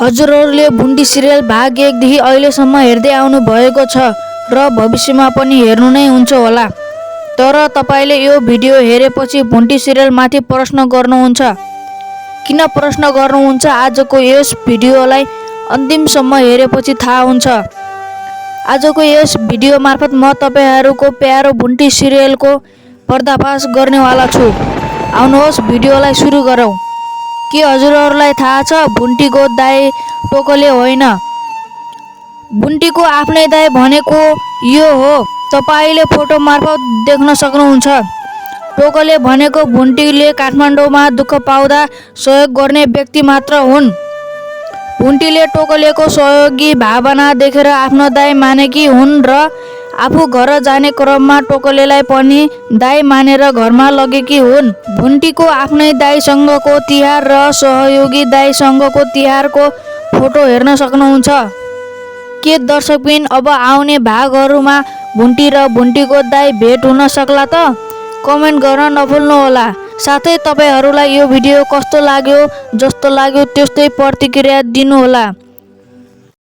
हजुरहरूले भुन्टी सिरियल भाग 1 देखि अहिलेसम्म हेर्दै आउनु भएको छ र भविष्यमा पनि हेर्नु नै हुन्छ होला। तर तपाईले यो भिडियो हेरेपछि भुन्टी सिरियल माथि प्रश्न गर्नुहुन्छ। किन प्रश्न गर्नुहुन्छ? आजको यस भिडियोलाई अन्तिमसम्म हेरेपछि थाहा हुन्छ। आजको यस भिडियो मार्फत म तपाईहरूको प्यारो भुन्टी सिरियलको पर्दाफास गर्नेवाला छु। आउनुहोस् भिडियोलाई सुरु गरौँ। के हजुरहरूलाई थाहा छ भुन्टीको दाइ टोकले होइन? भुन्टीको आफ्नै दाइ भनेको यो हो। तपाईले फोटो मार्फत देख्न सक्नुहुन्छ। टोकले भनेको भुन्टीले काठमाडौँमा दुःख पाउँदा सहयोग गर्ने व्यक्ति मात्र हुन्। भुन्टीले टोकलेको सहयोगी भावना देखेर आफ्नो दाइ मानेकी हुन् र आफू घर जाने क्रममा टोकलेलाई पनि दाइ मानेर घरमा लगेकी हुन्। भुन्टीको आफ्नै दाइसँगको तिहार र सहयोगी दाइसँगको तिहारको फोटो हेर्न सक्नुहुन्छ। के दर्शकबिन अब आउने भागहरूमा भुन्टी र भुन्टीको दाइ भेट हुन सक्ला त? कमेन्ट गर्न नभुल्नुहोला। साथै तपाईहरूलाई यो भिडियो कस्तो लाग्यो? जस्तो लाग्यो त्यस्तै प्रतिक्रिया दिनुहोला।